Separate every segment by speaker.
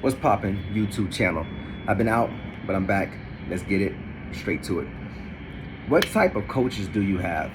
Speaker 1: What's poppin' YouTube channel? I've been out, but I'm back. Let's get it straight to it. What type of coaches do you have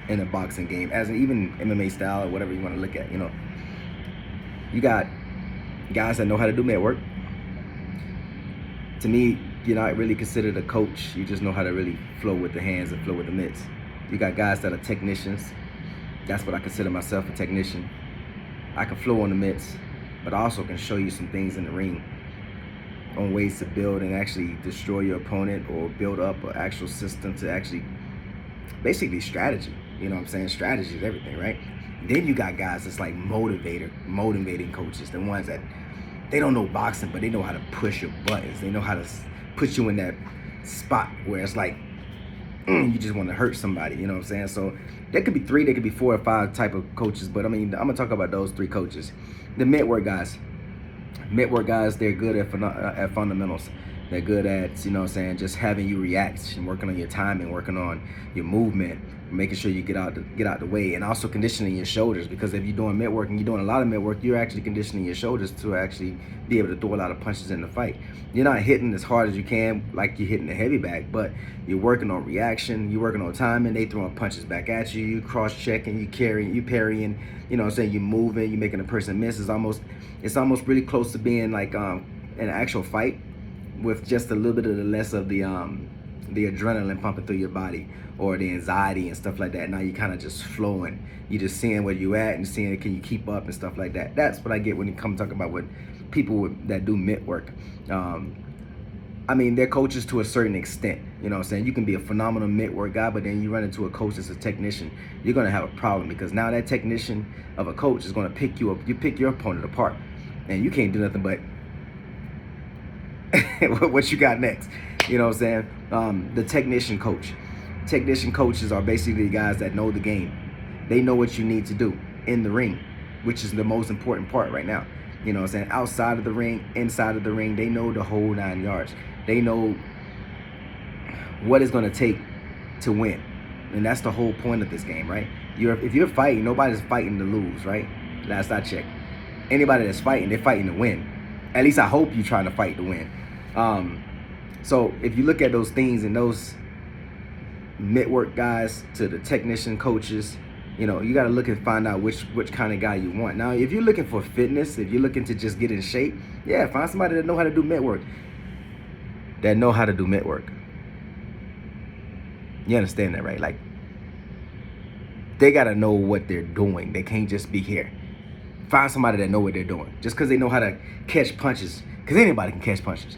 Speaker 1: in a boxing game, as in even MMA style or whatever you want to look at? You got guys that know how to do mat work. To me, you're not really considered a coach. You just know how to really flow with the hands and flow with the mitts. You got guys that are technicians. That's what I consider myself, a technician. I can flow on the mitts, but I also can show you some things in the ring on ways to build and actually destroy your opponent or build up an actual system to actually, basically strategy. You know what I'm saying? Strategy is everything, right? Then you got guys that's like motivating coaches, the ones that they don't know boxing, but they know how to push your buttons. They know how to put you in that spot where it's like, you just want to hurt somebody, you know what I'm saying? So there could be 3, there could be 4 or 5 type of coaches, but I mean, I'm gonna talk about those 3 coaches. The mat work guys. Mat work guys, they're good at fundamentals. They're good at, you know what I'm saying, just having you react and working on your timing, working on your movement, making sure you get out the way, and also conditioning your shoulders. Because if you're doing mat work and you're doing a lot of mat work, you're actually conditioning your shoulders to actually be able to throw a lot of punches in the fight. You're not hitting as hard as you can like you're hitting the heavy bag, but you're working on reaction, you're working on timing, they throwing punches back at you, you cross-checking, you carrying, you parrying, you know what I'm saying, you're moving, you're making a person miss. It's almost really close to being like an actual fight, with just a little bit of the less of the adrenaline pumping through your body or the anxiety and stuff like that. Now you're kind of just flowing. You're just seeing where you at and seeing can you keep up and stuff like that. That's what I get when you come talking about what people that do mat work. I mean, they're coaches to a certain extent. You know what I'm saying? You can be a phenomenal mat work guy, but then you run into a coach that's a technician. You're going to have a problem, because now that technician of a coach is going to pick you up. You pick your opponent apart, and you can't do nothing but what you got next. You know what I'm saying? The technician coach. Technician coaches are basically guys that know the game. They know what you need to do in the ring, which is the most important part right now. You know what I'm saying? Outside of the ring, inside of the ring, they know the whole 9 yards. They know what it's going to take to win. And that's the whole point of this game, right? If you're fighting, nobody's fighting to lose, right? Last I checked. Anybody that's fighting, they're fighting to win. At least I hope you're trying to fight to win. So if you look at those things and those mat work guys to the technician coaches, you know, you got to look and find out which kind of guy you want. Now, if you're looking for fitness, if you're looking to just get in shape, yeah, find somebody that know how to do mat work. You understand that, right? Like, they got to know what they're doing. They can't just be here. Find somebody that know what they're doing. Just because they know how to catch punches, because anybody can catch punches.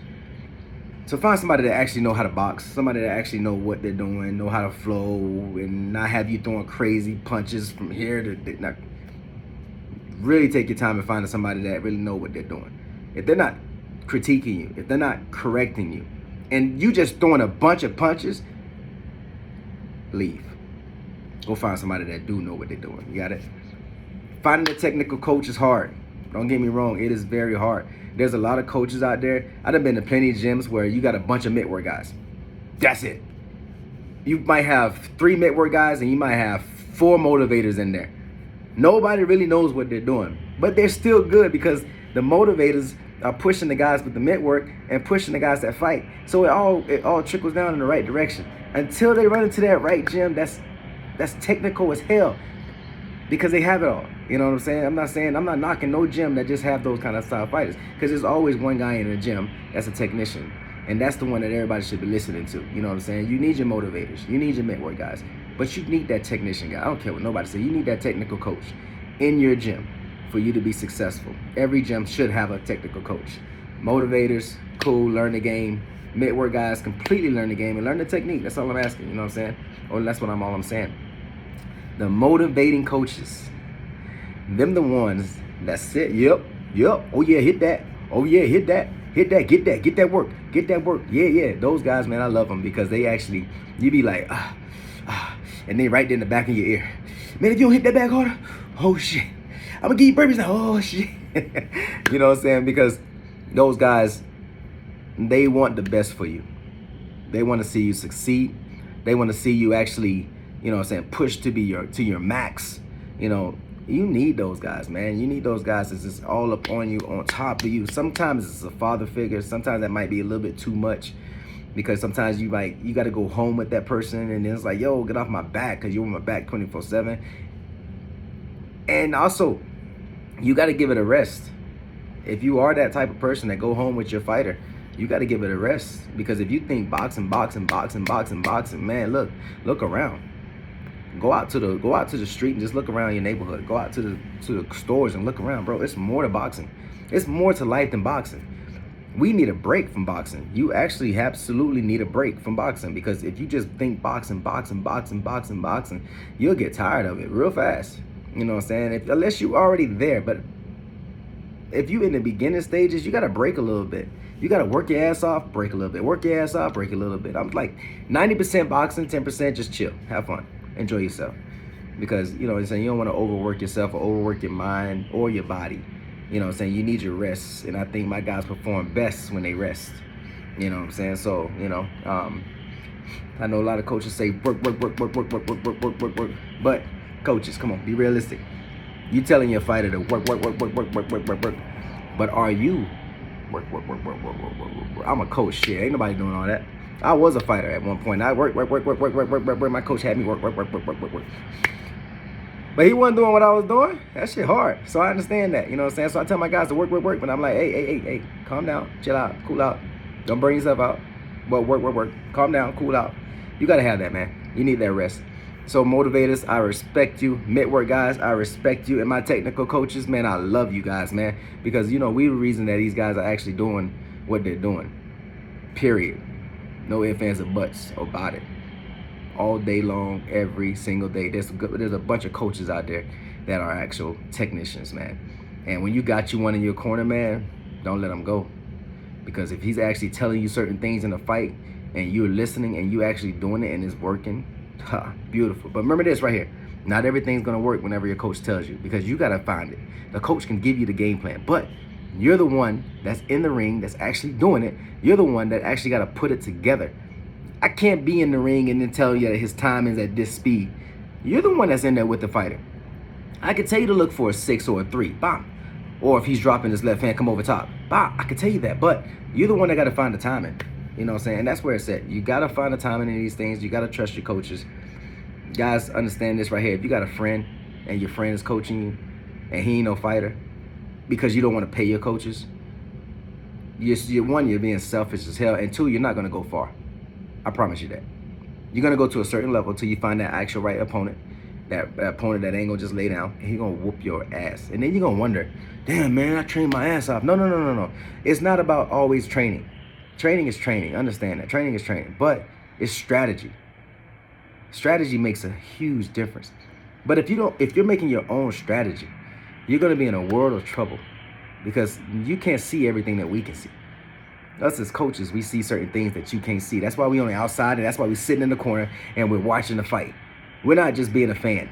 Speaker 1: So find somebody that actually know how to box, somebody that actually know what they're doing, know how to flow, and not have you throwing crazy punches from here to not. Really take your time and find somebody that really know what they're doing. If they're not critiquing you, if they're not correcting you, and you just throwing a bunch of punches, leave. Go find somebody that do know what they're doing. You got it? Finding a technical coach is hard. Don't get me wrong, it is very hard. There's a lot of coaches out there. I've been to plenty of gyms where you got a bunch of mat work guys. That's it. You might have 3 mat work guys and you might have 4 motivators in there. Nobody really knows what they're doing, but they're still good because the motivators are pushing the guys with the mat work and pushing the guys that fight. So it all trickles down in the right direction. Until they run into that right gym, that's technical as hell, because they have it all. You know what I'm saying? I'm not knocking no gym that just have those kind of style fighters, because there's always one guy in the gym that's a technician, and that's the one that everybody should be listening to. You know what I'm saying? You need your motivators, you need your mat work guys, but you need that technician guy. I don't care what nobody says. You need that technical coach in your gym for you to be successful. Every gym should have a technical coach. Motivators, cool, learn the game. Mat work guys, completely learn the game and learn the technique. That's all I'm asking. You know what I'm saying? Or that's all I'm saying. The motivating coaches, them the ones that sit, yep, oh yeah, hit that, oh yeah, hit that, get that work, yeah, those guys, man, I love them, because they actually, you be like, and they right there in the back of your ear, man, if you don't hit that back harder, oh shit, I'm gonna give you burpees now, oh shit. You know what I'm saying? Because those guys, they want the best for you. They want to see you succeed. They want to see you actually, you know what I'm saying, push to your max, you know, You need those guys, man. You need those guys that's just all up on you, on top of you. Sometimes it's a father figure. Sometimes that might be a little bit too much, because sometimes you got to go home with that person, and then it's like, yo, get off my back, because you're on my back 24/7. And also, you got to give it a rest. If you are that type of person that go home with your fighter, you got to give it a rest, because if you think boxing, man, look around. Go out to the street and just look around your neighborhood. Go out to the stores and look around, bro. It's more to boxing. It's more to life than boxing. We need a break from boxing. You actually absolutely need a break from boxing, because if you just think boxing, you'll get tired of it real fast. You know what I'm saying? Unless you already there, but if you in the beginning stages, you got to break a little bit. You got to work your ass off, break a little bit. Work your ass off, break a little bit. I'm like 90% boxing, 10% just chill, have fun, enjoy yourself. Because, you know what I'm saying, you don't want to overwork yourself or overwork your mind or your body. You know what I'm saying? You need your rest. And I think my guys perform best when they rest. You know what I'm saying? So, you know, I know a lot of coaches say work. But coaches, come on, be realistic. You telling your fighter to work. But are you work? I'm a coach. Shit, ain't nobody doing all that. I was a fighter at one point. I work. My coach had me work. But he wasn't doing what I was doing. That shit hard. So I understand that. You know what I'm saying? So I tell my guys to work. But I'm like, hey, calm down, chill out, cool out. Don't burn yourself out. But work. Calm down, cool out. You gotta have that, man. You need that rest. So motivators, I respect you. Mid-work guys, I respect you. And my technical coaches, man, I love you guys, man. Because, you know, we the reason that these guys are actually doing what they're doing. Period. No ifs, ands, or buts about it. All day long, every single day. There's a bunch of coaches out there that are actual technicians, man. And when you got you one in your corner, man, don't let him go. Because if he's actually telling you certain things in a fight and you're listening and you actually doing it and it's working, beautiful. But remember this right here. Not everything's going to work whenever your coach tells you, because you got to find it. The coach can give you the game plan, but you're the one that's in the ring that's actually doing it. You're the one that actually got to put it together. I can't be in the ring and then tell you that his time is at this speed. You're the one that's in there with the fighter. I could tell you to look for a 6 or a 3. Bam. Or if he's dropping his left hand, come over top. Bam. I could tell you that, but you're the one that got to find the timing. You know what I'm saying? And that's where it's at. You got to find the timing in these things. You got to trust your coaches. Guys, understand this right here. If you got a friend and your friend is coaching you and he ain't no fighter because you don't want to pay your coaches, you're being selfish as hell. And 2, you're not going to go far. I promise you that. You're going to go to a certain level until you find that actual right opponent. That opponent that ain't going to just lay down. And he's going to whoop your ass. And then you're going to wonder, damn, man, I trained my ass off. No. It's not about always training. Training is training. Understand that. Training is training. But it's strategy. Strategy makes a huge difference. But if you're making your own strategy, you're going to be in a world of trouble, because you can't see everything that we can see. Us as coaches, we see certain things that you can't see. That's why we on the outside, and that's why we're sitting in the corner and we're watching the fight. We're not just being a fan.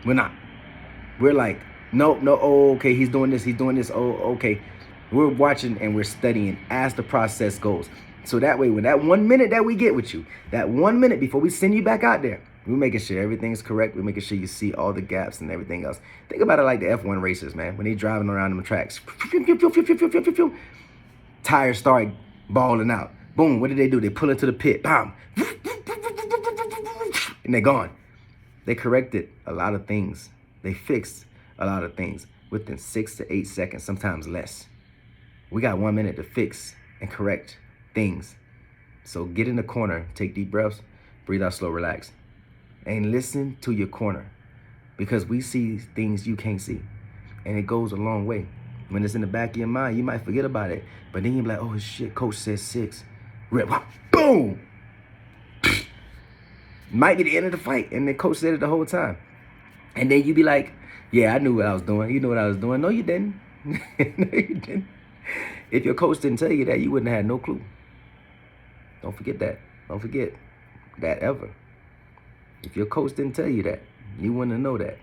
Speaker 1: We're not. We're like, no, oh, okay, he's doing this, oh, okay. We're watching and we're studying as the process goes. So that way, when that 1 minute that we get with you, that 1 minute before we send you back out there, we're making sure everything's correct. We're making sure you see all the gaps and everything else. Think about it like the F1 racers, man. When they driving around them tracks, tires start balling out. Boom, what do? They pull into the pit. Bam. And they're gone. They corrected a lot of things. They fixed a lot of things within 6 to 8 seconds, sometimes less. We got 1 minute to fix and correct things. So get in the corner, take deep breaths, breathe out slow, relax. And listen to your corner, because we see things you can't see. And it goes a long way. When it's in the back of your mind, you might forget about it. But then you're like, oh shit, coach said 6. Rip, boom! Might be the end of the fight, and the coach said it the whole time. And then you be like, yeah, I knew what I was doing. You know what I was doing. No, you didn't. No, you didn't. If your coach didn't tell you that, you wouldn't have had no clue. Don't forget that. Don't forget that ever. If your coach didn't tell you that, you wouldn't know that.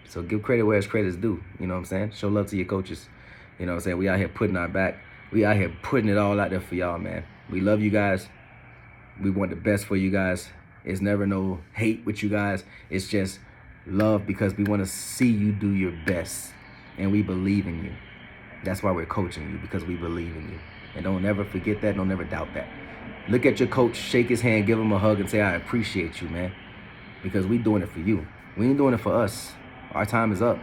Speaker 1: So give credit where it's credit's due. You know what I'm saying? Show love to your coaches. You know what I'm saying? We out here putting our back. We out here putting it all out there for y'all, man. We love you guys. We want the best for you guys. It's never no hate with you guys. It's just Love because we want to see you do your best, and we believe in you. That's why we're coaching you, because we believe in you. And don't ever forget that. Don't ever doubt that. Look at your coach, shake his hand, give him a hug, and say, I appreciate you, man. Because we doing it for you. We ain't doing it for us. Our time is up.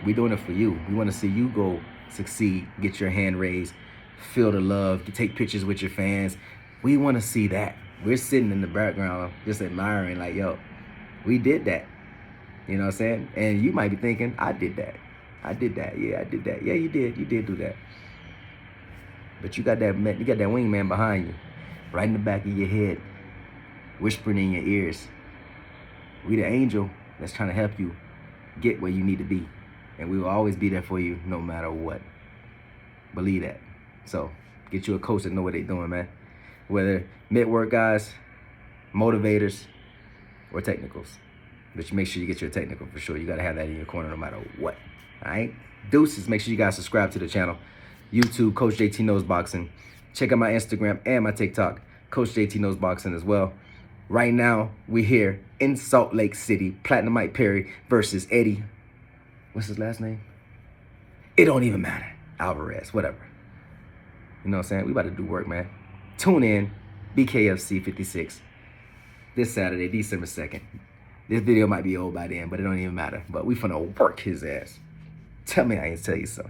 Speaker 1: We doing it for you. We want to see you go succeed, get your hand raised, feel the love, take pictures with your fans. We want to see that. We're sitting in the background just admiring, like, yo, we did that. You know what I'm saying? And you might be thinking, I did that. I did that. Yeah, I did that. Yeah, you did. You did do that. But you got that wingman behind you, right in the back of your head, whispering in your ears. We the angel that's trying to help you get where you need to be. And we will always be there for you no matter what. Believe that. So get you a coach that know what they're doing, man. Whether mid-work guys, motivators, or technicals. But you make sure you get your technical for sure. You got to have that in your corner no matter what. All right? Deuces. Make sure you guys subscribe to the channel. YouTube, Coach JT Knows Boxing. Check out my Instagram and my TikTok, Coach JT Knows Boxing as well. Right now, we're here in Salt Lake City. Platinum Mike Perry versus Eddie. What's his last name? It don't even matter. Alvarez, whatever. You know what I'm saying? We about to do work, man. Tune in, BKFC 56. This Saturday, December 2nd. This video might be old by then, but it don't even matter. But we finna work his ass. Tell me I ain't tell you so.